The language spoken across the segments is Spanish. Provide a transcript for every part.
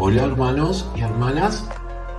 Hola hermanos y hermanas,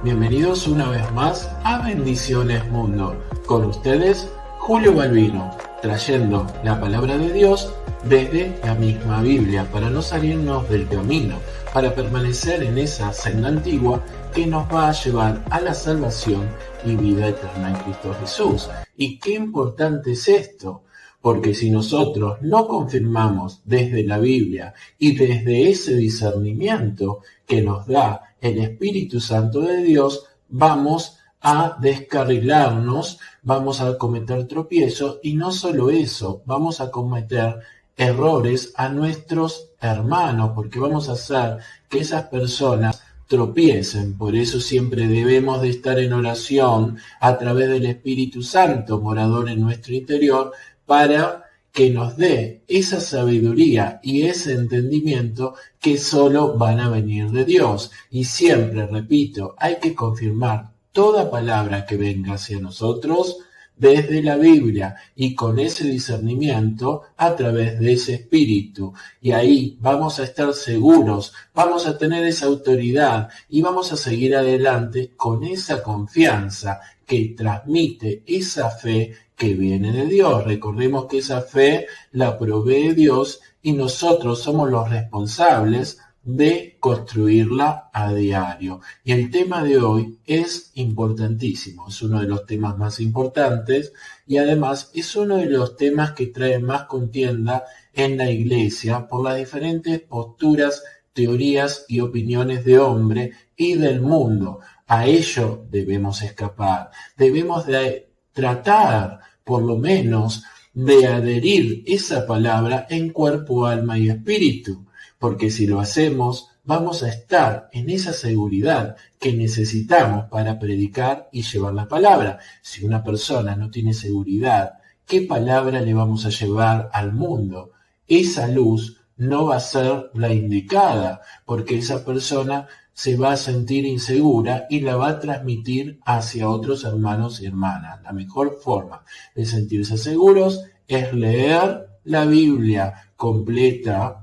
bienvenidos una vez más a Bendiciones Mundo. Con ustedes, Julio Balbino, trayendo la palabra de Dios desde la misma Biblia para no salirnos del camino, para permanecer en esa senda antigua que nos va a llevar a la salvación y vida eterna en Cristo Jesús. Y qué importante es esto, porque si nosotros no confirmamos desde la Biblia y desde ese discernimiento que nos da el Espíritu Santo de Dios, vamos a descarrilarnos, vamos a cometer tropiezos y no solo eso, vamos a cometer errores a nuestros hermanos, porque vamos a hacer que esas personas tropiecen. Por eso siempre debemos de estar en oración a través del Espíritu Santo, morador en nuestro interior, para que nos dé esa sabiduría y ese entendimiento que solo van a venir de Dios. Y siempre, repito, hay que confirmar toda palabra que venga hacia nosotros desde la Biblia y con ese discernimiento a través de ese espíritu. Y ahí vamos a estar seguros, vamos a tener esa autoridad y vamos a seguir adelante con esa confianza que transmite esa fe que viene de Dios. Recordemos que esa fe la provee Dios y nosotros somos los responsables de construirla a diario. Y el tema de hoy es importantísimo, es uno de los temas más importantes y además es uno de los temas que trae más contienda en la iglesia por las diferentes posturas, teorías y opiniones de hombre y del mundo. A ello debemos escapar, debemos de tratar por lo menos de adherir esa palabra en cuerpo, alma y espíritu. Porque si lo hacemos, vamos a estar en esa seguridad que necesitamos para predicar y llevar la palabra. Si una persona no tiene seguridad, ¿qué palabra le vamos a llevar al mundo? Esa luz no va a ser la indicada, porque esa persona se va a sentir insegura y la va a transmitir hacia otros hermanos y hermanas. La mejor forma de sentirse seguros es leer la Biblia completa,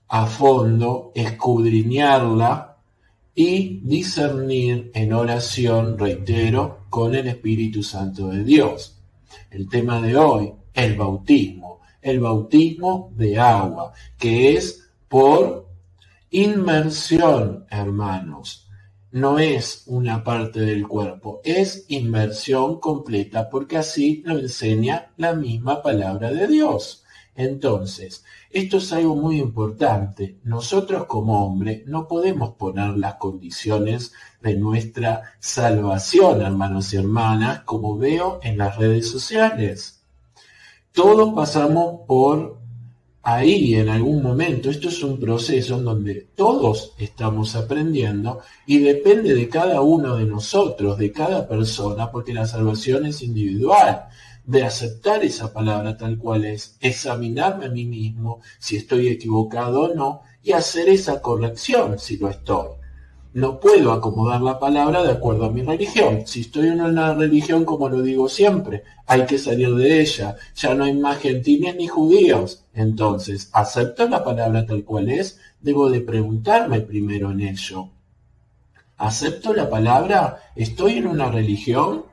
a fondo, escudriñarla y discernir en oración, reitero, con el Espíritu Santo de Dios. El tema de hoy, el bautismo de agua, que es por inmersión, hermanos. No es una parte del cuerpo, es inmersión completa, porque así lo enseña la misma palabra de Dios. Entonces, esto es algo muy importante. Nosotros como hombres no podemos poner las condiciones de nuestra salvación, hermanos y hermanas, como veo en las redes sociales. Todos pasamos por ahí en algún momento. Esto es un proceso en donde todos estamos aprendiendo y depende de cada uno de nosotros, de cada persona, porque la salvación es individual. De aceptar esa palabra tal cual es, examinarme a mí mismo si estoy equivocado o no y hacer esa corrección si lo estoy. No puedo acomodar la palabra de acuerdo a mi religión. Si estoy en una religión, como lo digo siempre, hay que salir de ella. Ya no hay más gentiles ni judíos. Entonces, ¿acepto la palabra tal cual es? Debo de preguntarme primero en ello. ¿Acepto la palabra? ¿Estoy en una religión?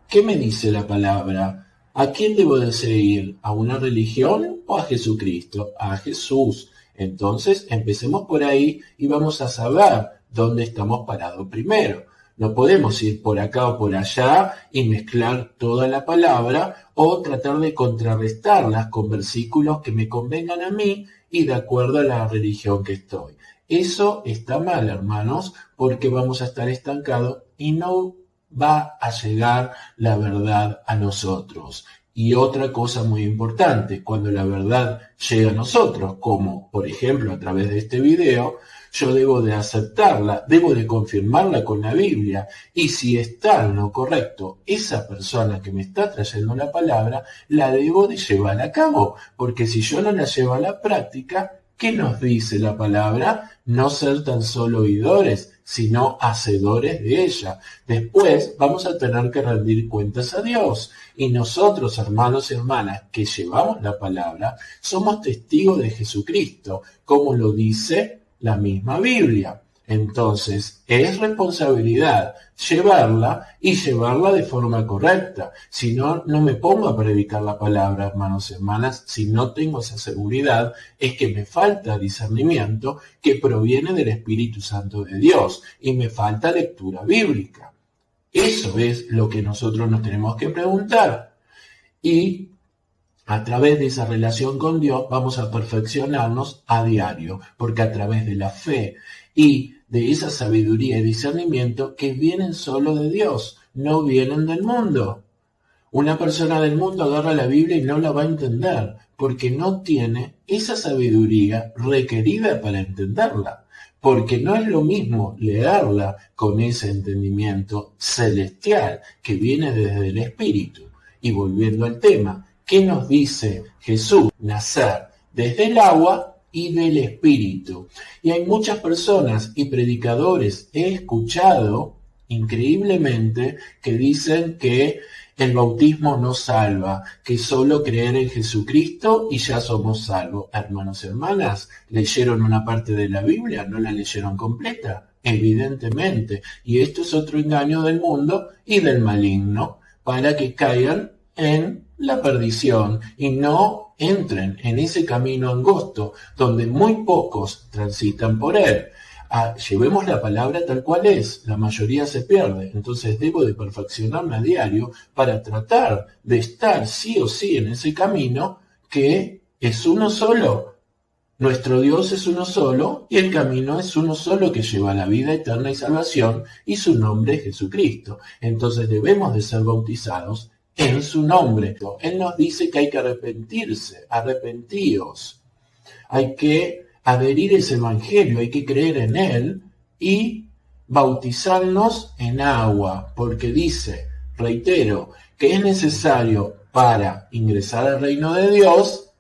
¿Qué me dice la palabra? ¿A quién debo de seguir? ¿A una religión o a Jesucristo? A Jesús. Entonces, empecemos por ahí y vamos a saber dónde estamos parados primero. No podemos ir por acá o por allá y mezclar toda la palabra o tratar de contrarrestarlas con versículos que me convengan a mí y de acuerdo a la religión que estoy. Eso está mal, hermanos, porque vamos a estar estancados y no va a llegar la verdad a nosotros. Y otra cosa muy importante, cuando la verdad llega a nosotros, como por ejemplo a través de este video, yo debo de aceptarla, debo de confirmarla con la Biblia. Y si está en lo correcto, esa persona que me está trayendo la palabra, la debo de llevar a cabo. Porque si yo no la llevo a la práctica, ¿qué nos dice la palabra? No ser tan solo oidores, sino hacedores de ella. Después vamos a tener que rendir cuentas a Dios. Y nosotros, hermanos y hermanas, que llevamos la palabra, somos testigos de Jesucristo, como lo dice la misma Biblia. Entonces, es responsabilidad llevarla y llevarla de forma correcta. Si no, no me pongo a predicar la palabra, hermanos y hermanas, si no tengo esa seguridad, es que me falta discernimiento que proviene del Espíritu Santo de Dios y me falta lectura bíblica. Eso es lo que nosotros nos tenemos que preguntar. Y a través de esa relación con Dios vamos a perfeccionarnos a diario, porque a través de la fe y de esa sabiduría y discernimiento que vienen solo de Dios, no vienen del mundo. Una persona del mundo agarra la Biblia y no la va a entender, porque no tiene esa sabiduría requerida para entenderla, porque no es lo mismo leerla con ese entendimiento celestial que viene desde el Espíritu. Y volviendo al tema, ¿qué nos dice Jesús? Nacer desde el agua y del Espíritu. Y hay muchas personas y predicadores, he escuchado increíblemente, que dicen que el bautismo no salva, que solo creer en Jesucristo y ya somos salvos. Hermanos y hermanas, ¿leyeron una parte de la Biblia? ¿No la leyeron completa? Evidentemente. Y esto es otro engaño del mundo y del maligno, para que caigan en la perdición y no entren en ese camino angosto donde muy pocos transitan por él. Llevemos la palabra tal cual es, la mayoría se pierde, entonces debo de perfeccionarme a diario para tratar de estar sí o sí en ese camino que es uno solo. Nuestro Dios es uno solo y el camino es uno solo que lleva a la vida eterna y salvación, y su nombre es Jesucristo. Entonces debemos de ser bautizados en su nombre. Él nos dice que hay que arrepentirse, arrepentíos. Hay que adherir a ese evangelio, hay que creer en él y bautizarnos en agua, porque dice, reitero, que es necesario para ingresar al reino de Dios,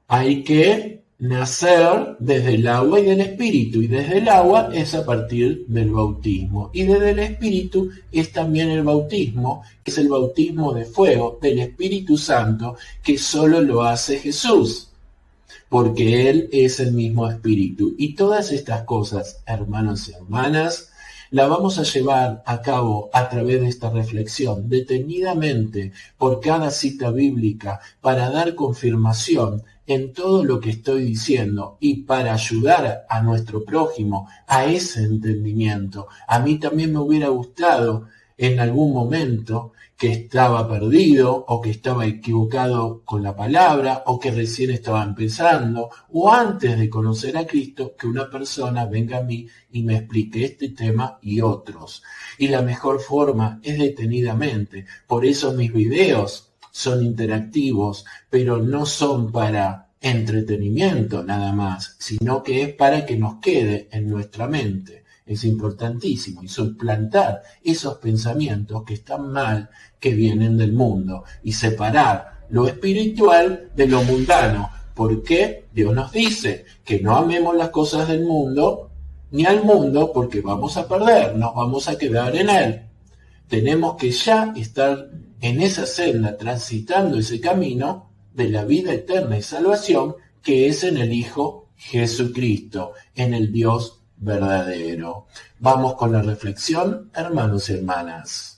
hay que nacer desde el agua y del Espíritu, y desde el agua es a partir del bautismo, y desde el Espíritu es también el bautismo, que es el bautismo de fuego del Espíritu Santo, que solo lo hace Jesús, porque Él es el mismo Espíritu. Y todas estas cosas, hermanos y hermanas, la vamos a llevar a cabo a través de esta reflexión, detenidamente por cada cita bíblica, para dar confirmación en todo lo que estoy diciendo y para ayudar a nuestro prójimo a ese entendimiento. A mí también me hubiera gustado en algún momento que estaba perdido o que estaba equivocado con la palabra o que recién estaba empezando o antes de conocer a Cristo, que una persona venga a mí y me explique este tema y otros. Y la mejor forma es detenidamente. Por eso mis videos son interactivos, pero no son para entretenimiento nada más, sino que es para que nos quede en nuestra mente. Es importantísimo, y suplantar esos pensamientos que están mal, que vienen del mundo, y separar lo espiritual de lo mundano, porque Dios nos dice que no amemos las cosas del mundo ni al mundo, porque vamos a perder, nos vamos a quedar en él. Tenemos que ya estar en esa senda, transitando ese camino de la vida eterna y salvación, que es en el Hijo Jesucristo, en el Dios verdadero. Vamos con la reflexión, hermanos y hermanas.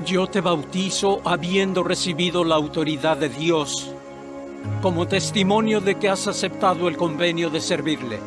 Yo te bautizo habiendo recibido la autoridad de Dios, como testimonio de que has aceptado el convenio de servirle.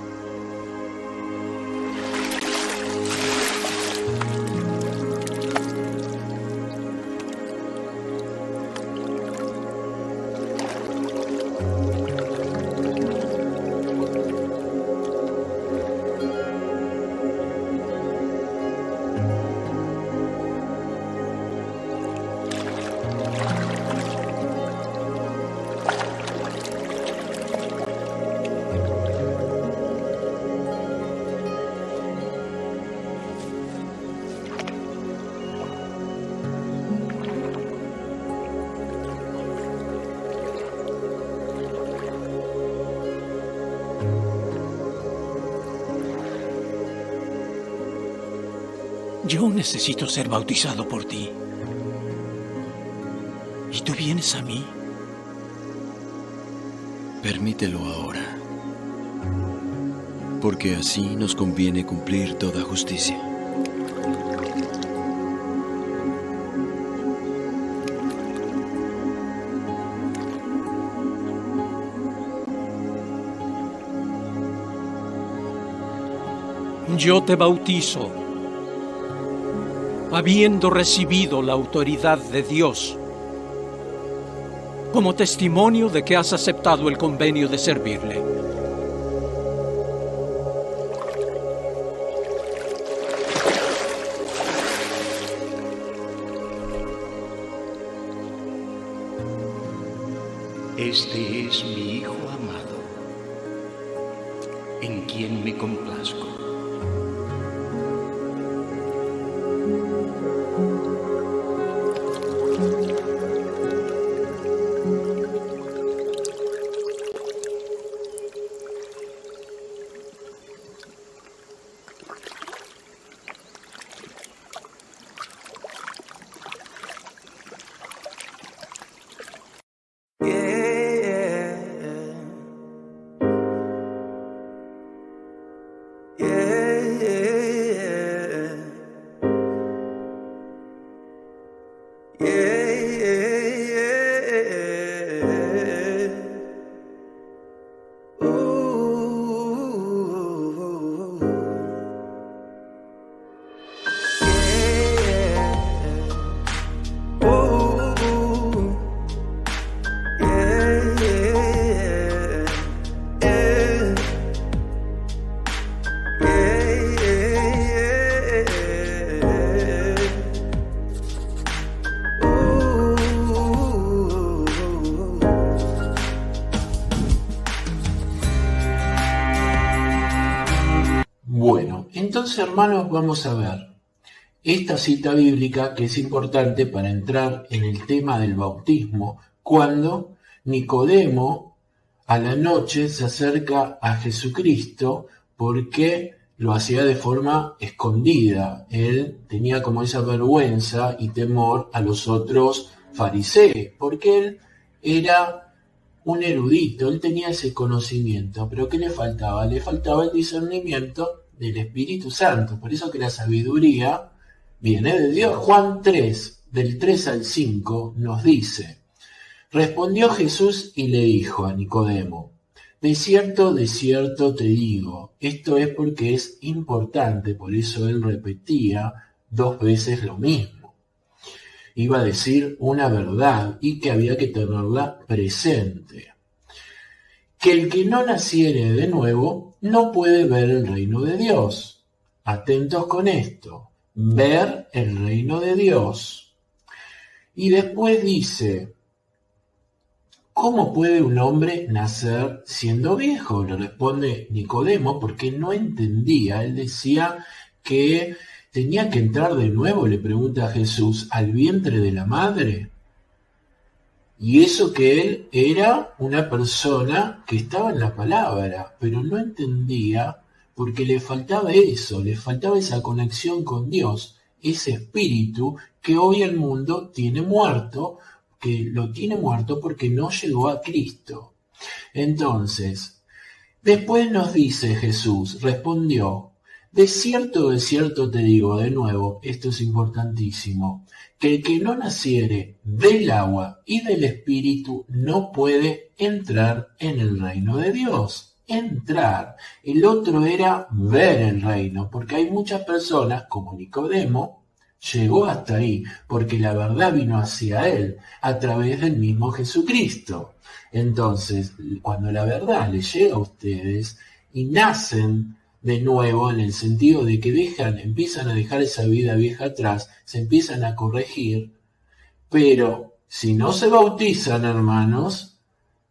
Yo necesito ser bautizado por ti. ¿Y tú vienes a mí? Permítelo ahora, porque así nos conviene cumplir toda justicia. Yo te bautizo, habiendo recibido la autoridad de Dios, como testimonio de que has aceptado el convenio de servirle. Este es mi Hijo amado, en quien me complazco. Bueno, entonces hermanos, vamos a ver esta cita bíblica que es importante para entrar en el tema del bautismo, cuando Nicodemo a la noche se acerca a Jesucristo porque lo hacía de forma escondida. Él tenía como esa vergüenza y temor a los otros fariseos, porque él era un erudito, él tenía ese conocimiento, pero ¿qué le faltaba? Le faltaba el discernimiento del Espíritu Santo, por eso que la sabiduría viene de Dios. Juan 3, del 3 al 5, nos dice: respondió Jesús y le dijo a Nicodemo: de cierto te digo. Esto es porque es importante, por eso él repetía 2 veces lo mismo. Iba a decir una verdad y que había que tenerla presente. Que el que no naciere de nuevo no puede ver el reino de Dios. Atentos con esto, ver el reino de Dios. Y después dice: ¿cómo puede un hombre nacer siendo viejo? Le responde Nicodemo, porque no entendía. Él decía que tenía que entrar de nuevo, le pregunta a Jesús, al vientre de la madre. Y eso que él era una persona que estaba en la palabra, pero no entendía porque le faltaba eso, le faltaba esa conexión con Dios, ese espíritu que hoy el mundo tiene muerto, que lo tiene muerto porque no llegó a Cristo. Entonces, después nos dice Jesús, respondió: de cierto te digo de nuevo, esto es importantísimo, que el que no naciere del agua y del Espíritu no puede entrar en el reino de Dios. Entrar. El otro era ver el reino, porque hay muchas personas, como Nicodemo, llegó hasta ahí, porque la verdad vino hacia él, a través del mismo Jesucristo. Entonces, cuando la verdad les llega a ustedes y nacen de nuevo, en el sentido de que empiezan a dejar esa vida vieja atrás, se empiezan a corregir, pero si no se bautizan, hermanos,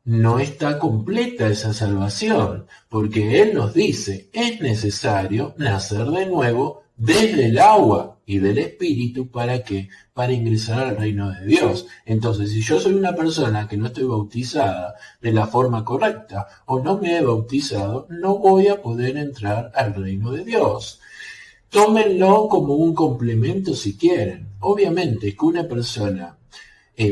no está completa esa salvación, porque Él nos dice, es necesario nacer de nuevo desde el agua y del Espíritu. ¿Para qué? Para ingresar al reino de Dios. Entonces, si yo soy una persona que no estoy bautizada de la forma correcta o no me he bautizado, no voy a poder entrar al reino de Dios. Tómenlo como un complemento si quieren. Obviamente que una persona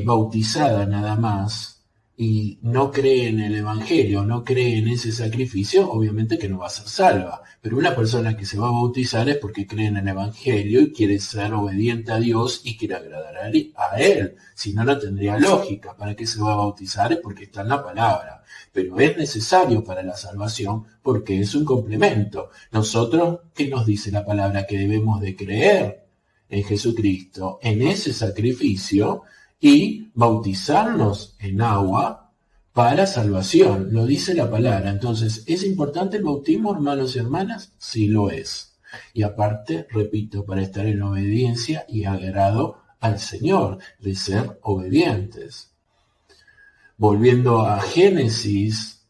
bautizada nada más y no cree en el Evangelio, no cree en ese sacrificio, obviamente que no va a ser salva. Pero una persona que se va a bautizar es porque cree en el Evangelio y quiere ser obediente a Dios y quiere agradar a Él. Si no, no tendría lógica. ¿Para qué se va a bautizar? Es porque está en la palabra. Pero es necesario para la salvación porque es un complemento. Nosotros, ¿qué nos dice la palabra? Que debemos de creer en Jesucristo, en ese sacrificio, y bautizarnos en agua para salvación. Lo dice la palabra. Entonces, ¿es importante el bautismo, hermanos y hermanas? Sí lo es. Y aparte, repito, para estar en obediencia y agrado al Señor, de ser obedientes. Volviendo a Génesis,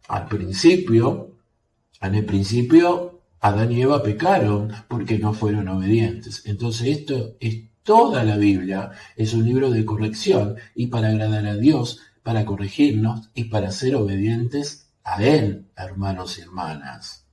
en el principio Adán y Eva pecaron porque no fueron obedientes. Entonces esto es toda la Biblia, es un libro de corrección y para agradar a Dios, para corregirnos y para ser obedientes a Él, hermanos y hermanas.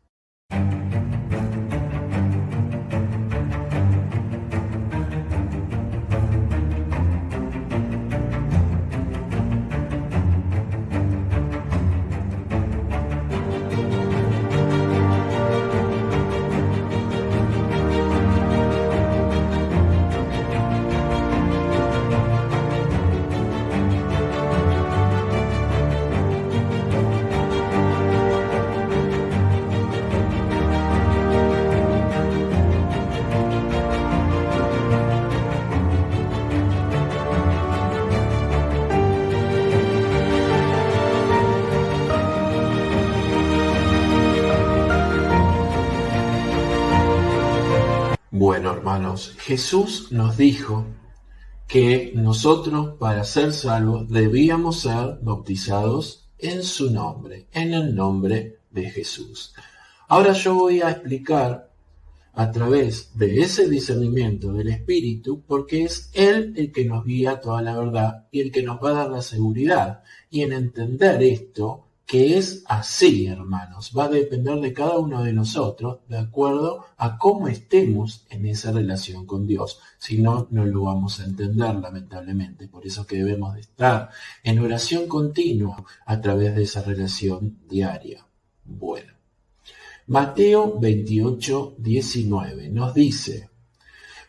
Bueno, hermanos, Jesús nos dijo que nosotros para ser salvos debíamos ser bautizados en su nombre, en el nombre de Jesús. Ahora yo voy a explicar a través de ese discernimiento del Espíritu, porque es Él el que nos guía toda la verdad y el que nos va a dar la seguridad. Y en entender esto, que es así, hermanos, va a depender de cada uno de nosotros, de acuerdo a cómo estemos en esa relación con Dios. Si no, no lo vamos a entender, lamentablemente. Por eso que debemos de estar en oración continua a través de esa relación diaria. Bueno, Mateo 28, 19 nos dice: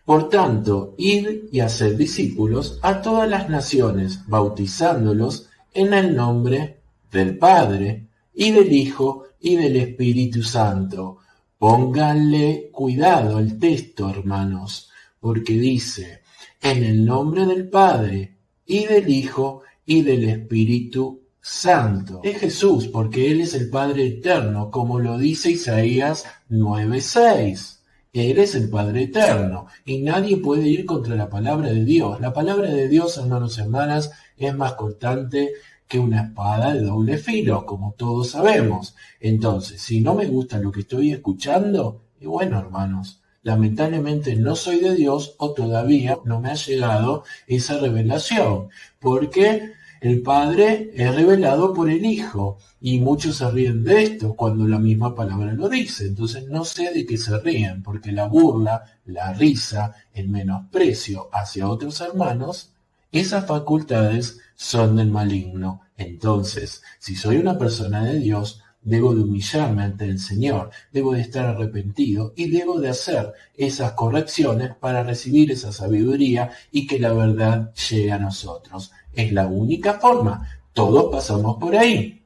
por tanto, id y haced discípulos a todas las naciones, bautizándolos en el nombre del Padre, y del Hijo, y del Espíritu Santo. Pónganle cuidado al texto, hermanos, porque dice, en el nombre del Padre, y del Hijo, y del Espíritu Santo. Es Jesús, porque Él es el Padre eterno, como lo dice Isaías 9:6. Él es el Padre eterno, y nadie puede ir contra la palabra de Dios. La palabra de Dios, hermanos y hermanas, es más cortante que una espada de doble filo, como todos sabemos. Entonces, si no me gusta lo que estoy escuchando, y bueno, hermanos, lamentablemente no soy de Dios o todavía no me ha llegado esa revelación, porque el Padre es revelado por el Hijo, y muchos se ríen de esto cuando la misma palabra lo dice. Entonces no sé de qué se ríen, porque la burla, la risa, el menosprecio hacia otros hermanos, esas facultades son del maligno. Entonces, si soy una persona de Dios, debo de humillarme ante el Señor, debo de estar arrepentido y debo de hacer esas correcciones para recibir esa sabiduría y que la verdad llegue a nosotros. Es la única forma. Todos pasamos por ahí.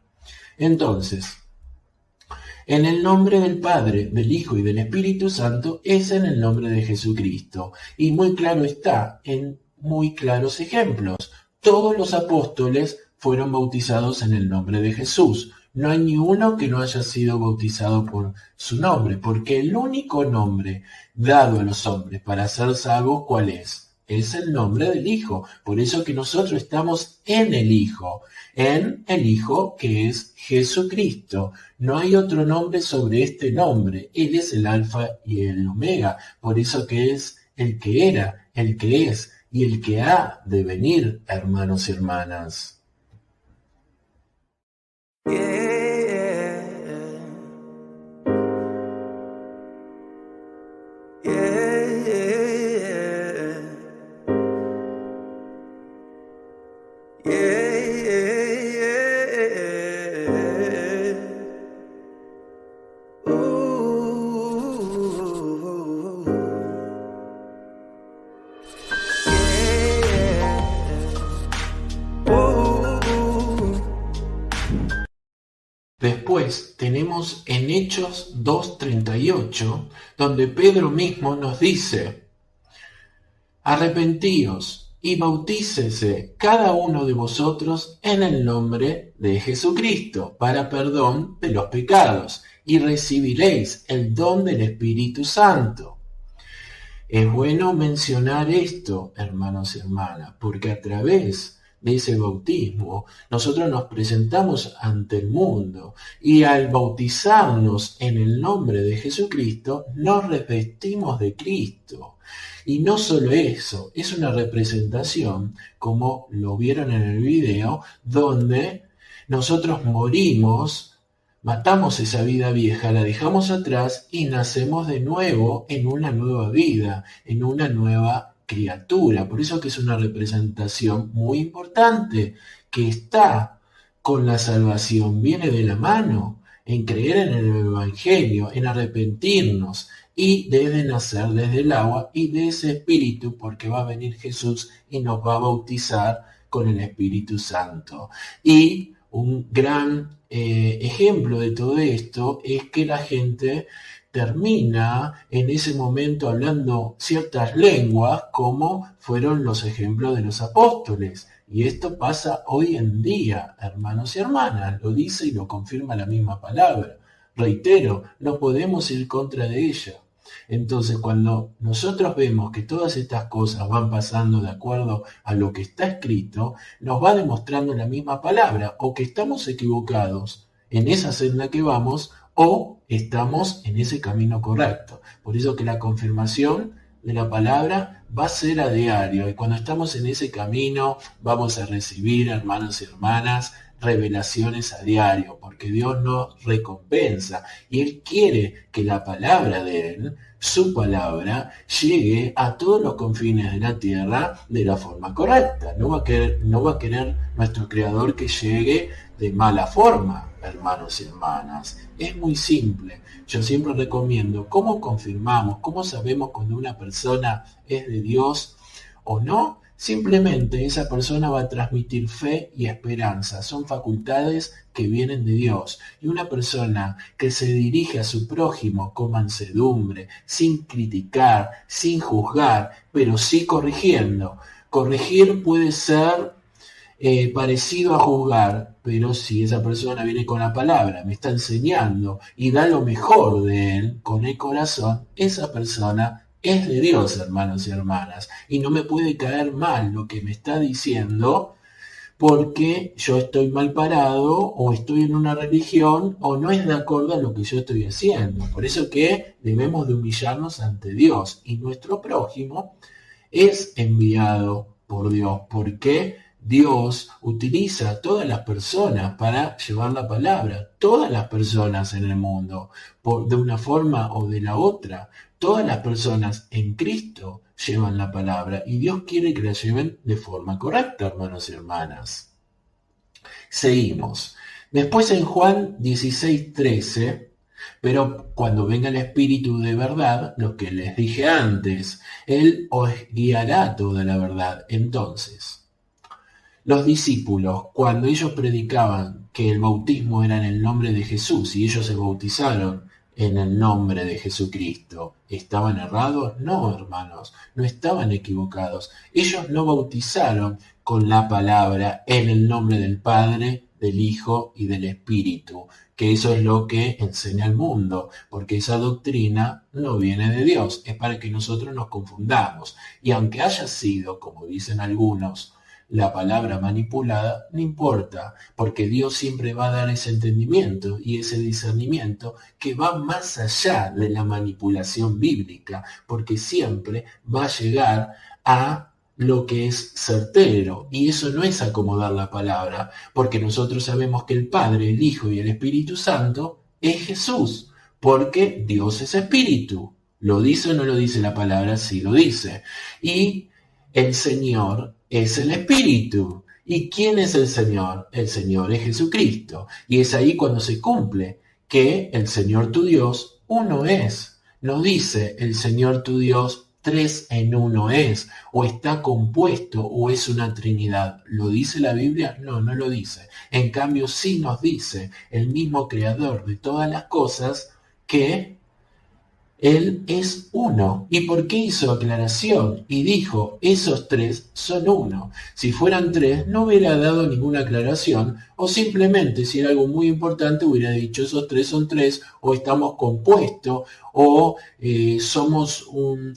Entonces, en el nombre del Padre, del Hijo y del Espíritu Santo es en el nombre de Jesucristo. Y muy claro está, en muy claros ejemplos. Todos los apóstoles fueron bautizados en el nombre de Jesús. No hay ni uno que no haya sido bautizado por su nombre, porque el único nombre dado a los hombres para ser salvos, ¿cuál es? Es el nombre del Hijo. Por eso que nosotros estamos en el Hijo que es Jesucristo. No hay otro nombre sobre este nombre. Él es el Alfa y el Omega. Por eso que es el que era, el que es y el que ha de venir, hermanos y hermanas. Después tenemos en Hechos 2:38, donde Pedro mismo nos dice: arrepentíos y bautícese cada uno de vosotros en el nombre de Jesucristo para perdón de los pecados y recibiréis el don del Espíritu Santo. Es bueno mencionar esto, hermanos y hermanas, porque a través de ese bautismo nosotros nos presentamos ante el mundo y al bautizarnos en el nombre de Jesucristo nos revestimos de Cristo. Y no solo eso, es una representación, como lo vieron en el video, donde nosotros morimos, matamos esa vida vieja, la dejamos atrás y nacemos de nuevo en una nueva vida, en una nueva criatura. Por eso que es una representación muy importante, que está con la salvación, viene de la mano, en creer en el Evangelio, en arrepentirnos y desde nacer desde el agua y de ese Espíritu, porque va a venir Jesús y nos va a bautizar con el Espíritu Santo. Y un gran ejemplo de todo esto es que la gente termina en ese momento hablando ciertas lenguas, como fueron los ejemplos de los apóstoles. Y esto pasa hoy en día, hermanos y hermanas, lo dice y lo confirma la misma palabra. Reitero, no podemos ir contra de ella. Entonces, cuando nosotros vemos que todas estas cosas van pasando de acuerdo a lo que está escrito, nos va demostrando la misma palabra, o que estamos equivocados en esa senda que vamos, o estamos en ese camino correcto. Por eso que la confirmación de la palabra va a ser a diario, y cuando estamos en ese camino vamos a recibir, hermanos y hermanas, revelaciones a diario, porque Dios nos recompensa y Él quiere que la palabra de Él, su palabra, llegue a todos los confines de la tierra de la forma correcta. No va a querer nuestro Creador que llegue de mala forma, hermanos y hermanas. Es muy simple. Yo siempre recomiendo cómo confirmamos, cómo sabemos cuando una persona es de Dios o no. Simplemente esa persona va a transmitir fe y esperanza. Son facultades que vienen de Dios. Y una persona que se dirige a su prójimo con mansedumbre, sin criticar, sin juzgar, pero sí corrigiendo. Corregir puede ser parecido a juzgar, pero si esa persona viene con la palabra, me está enseñando y da lo mejor de él con el corazón, esa persona es de Dios, hermanos y hermanas, y no me puede caer mal lo que me está diciendo porque yo estoy mal parado o estoy en una religión o no es de acuerdo a lo que yo estoy haciendo. Por eso que debemos de humillarnos ante Dios, y nuestro prójimo es enviado por Dios, porque Dios utiliza a todas las personas para llevar la palabra, todas las personas en el mundo, de una forma o de la otra. Todas las personas en Cristo llevan la palabra y Dios quiere que la lleven de forma correcta, hermanos y hermanas. Seguimos. Después en Juan 16:13, pero cuando venga el Espíritu de verdad, lo que les dije antes, Él os guiará toda la verdad. Entonces, los discípulos, cuando ellos predicaban que el bautismo era en el nombre de Jesús y ellos se bautizaron en el nombre de Jesucristo, ¿estaban errados? No, hermanos, no estaban equivocados. Ellos no bautizaron con la palabra en el nombre del Padre, del Hijo y del Espíritu, que eso es lo que enseña el mundo, porque esa doctrina no viene de Dios, es para que nosotros nos confundamos. Y aunque haya sido, como dicen algunos, la palabra manipulada, no importa, porque Dios siempre va a dar ese entendimiento y ese discernimiento que va más allá de la manipulación bíblica, porque siempre va a llegar a lo que es certero, y eso no es acomodar la palabra, porque nosotros sabemos que el Padre, el Hijo y el Espíritu Santo es Jesús, porque Dios es Espíritu. ¿Lo dice o no lo dice la palabra? Sí lo dice. Y el Señor es el Espíritu. ¿Y quién es el Señor? El Señor es Jesucristo. Y es ahí cuando se cumple que el Señor tu Dios uno es. No dice el Señor tu Dios 3 en 1 es, o está compuesto, o es una Trinidad. ¿Lo dice la Biblia? No, no lo dice. En cambio, sí nos dice el mismo Creador de todas las cosas que Él es uno. ¿Y por qué hizo aclaración? Y dijo, esos 3 son uno. Si fueran 3, no hubiera dado ninguna aclaración, o simplemente, si era algo muy importante, hubiera dicho, esos 3 son 3, o estamos compuestos, o somos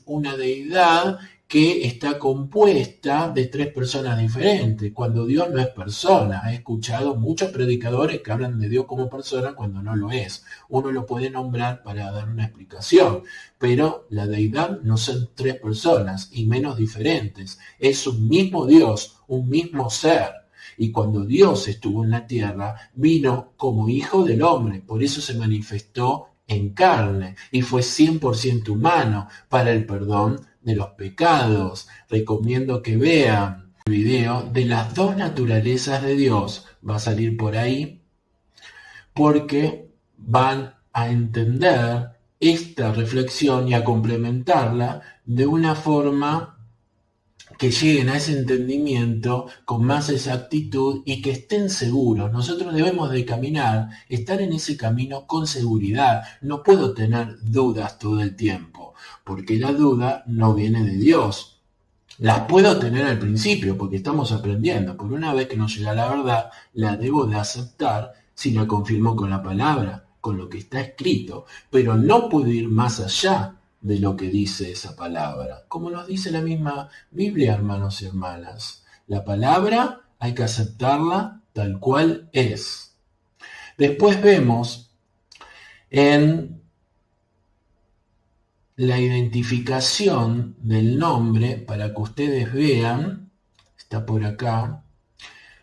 una deidad que está compuesta de 3 personas diferentes, cuando Dios no es persona. He escuchado muchos predicadores que hablan de Dios como persona cuando no lo es. Uno lo puede nombrar para dar una explicación, pero la deidad no son 3 personas, y menos diferentes. Es un mismo Dios, un mismo ser. Y cuando Dios estuvo en la tierra, vino como hijo del hombre, por eso se manifestó en carne, y fue 100% humano para el perdón de los pecados. Recomiendo que vean el video de las 2 naturalezas de Dios. Va a salir por ahí, porque van a entender esta reflexión y a complementarla de una forma que lleguen a ese entendimiento con más exactitud y que estén seguros. Nosotros debemos de caminar, estar en ese camino con seguridad. No puedo tener dudas todo el tiempo, porque la duda no viene de Dios. Las puedo tener al principio, porque estamos aprendiendo, pero una vez que nos llega la verdad, la debo de aceptar si la confirmo con la palabra, con lo que está escrito, pero no puedo ir más allá de lo que dice esa palabra, como nos dice la misma Biblia, hermanos y hermanas. La palabra hay que aceptarla tal cual es. Después vemos en la identificación del nombre, para que ustedes vean, está por acá.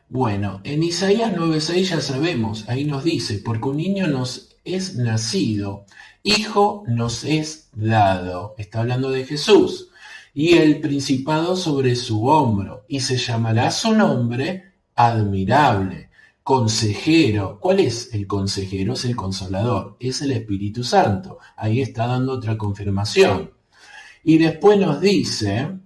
Bueno, en Isaías 9:6 ya sabemos, ahí nos dice, porque un niño nos es nacido, hijo nos es dado. Está hablando de Jesús. Y el principado sobre su hombro, y se llamará su nombre admirable, consejero. ¿Cuál es el consejero? Es el consolador, es el Espíritu Santo. Ahí está dando otra confirmación. Y después nos dice,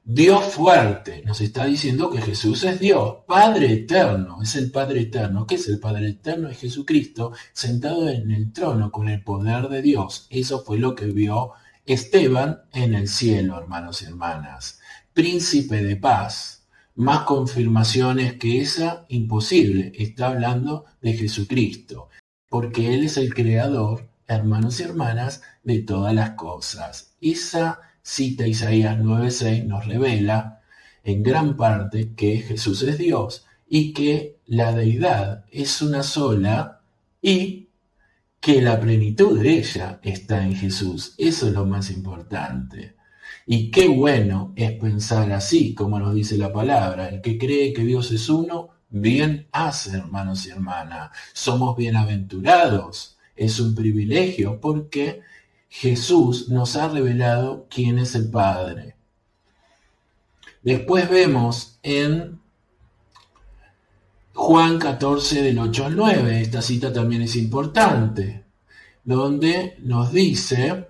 Dios fuerte, nos está diciendo que Jesús es Dios, Padre eterno, es el Padre eterno. ¿Qué es el Padre eterno? Es Jesucristo sentado en el trono con el poder de Dios. Eso fue lo que vio Esteban en el cielo, hermanos y hermanas. Príncipe de paz. Más confirmaciones que esa, imposible. Está hablando de Jesucristo, porque Él es el creador, hermanos y hermanas, de todas las cosas. Esa cita Isaías 9:6 nos revela en gran parte que Jesús es Dios y que la deidad es una sola y que la plenitud de ella está en Jesús. Eso es lo más importante. Y qué bueno es pensar así, como nos dice la palabra. El que cree que Dios es uno, bien hace, hermanos y hermanas. Somos bienaventurados. Es un privilegio porque Jesús nos ha revelado quién es el Padre. Después vemos en Juan 14 del 8 al 9, esta cita también es importante, donde nos dice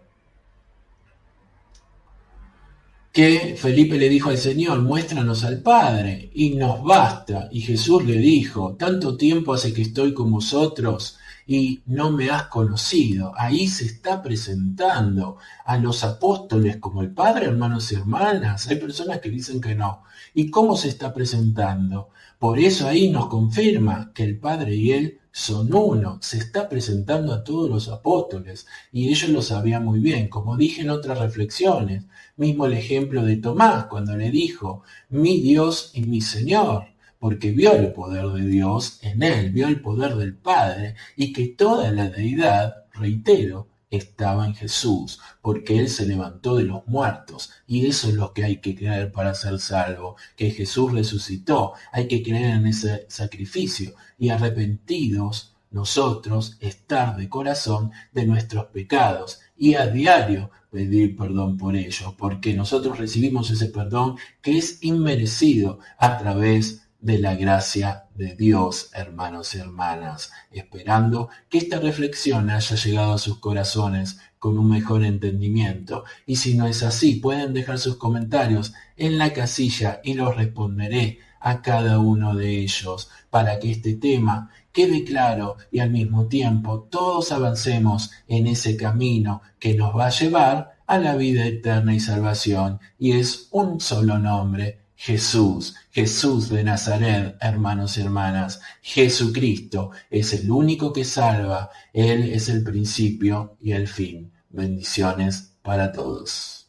que Felipe le dijo al Señor, muéstranos al Padre, y nos basta. Y Jesús le dijo, tanto tiempo hace que estoy con vosotros y no me has conocido. Ahí se está presentando a los apóstoles como el Padre, hermanos y hermanas. Hay personas que dicen que no. ¿Y cómo se está presentando? Por eso ahí nos confirma que el Padre y Él son uno. Se está presentando a todos los apóstoles y ellos lo sabían muy bien. Como dije en otras reflexiones, mismo el ejemplo de Tomás cuando le dijo, mi Dios y mi Señor, porque vio el poder de Dios en él, vio el poder del Padre y que toda la deidad, reitero, estaba en Jesús, porque Él se levantó de los muertos, y eso es lo que hay que creer para ser salvo, que Jesús resucitó, hay que creer en ese sacrificio, y arrepentidos nosotros estar de corazón de nuestros pecados, y a diario pedir perdón por ellos, porque nosotros recibimos ese perdón que es inmerecido a través de la gracia de Dios, hermanos y hermanas, esperando que esta reflexión haya llegado a sus corazones con un mejor entendimiento. Y si no es así, pueden dejar sus comentarios en la casilla y los responderé a cada uno de ellos para que este tema quede claro y al mismo tiempo todos avancemos en ese camino que nos va a llevar a la vida eterna y salvación. Y es un solo nombre, Jesús, Jesús de Nazaret, hermanos y hermanas. Jesucristo es el único que salva. Él es el principio y el fin. Bendiciones para todos.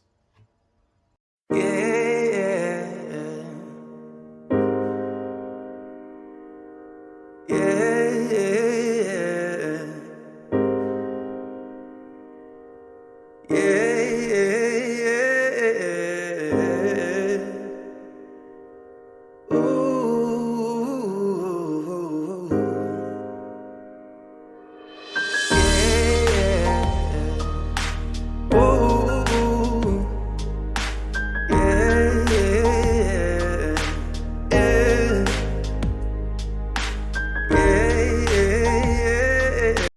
Yeah.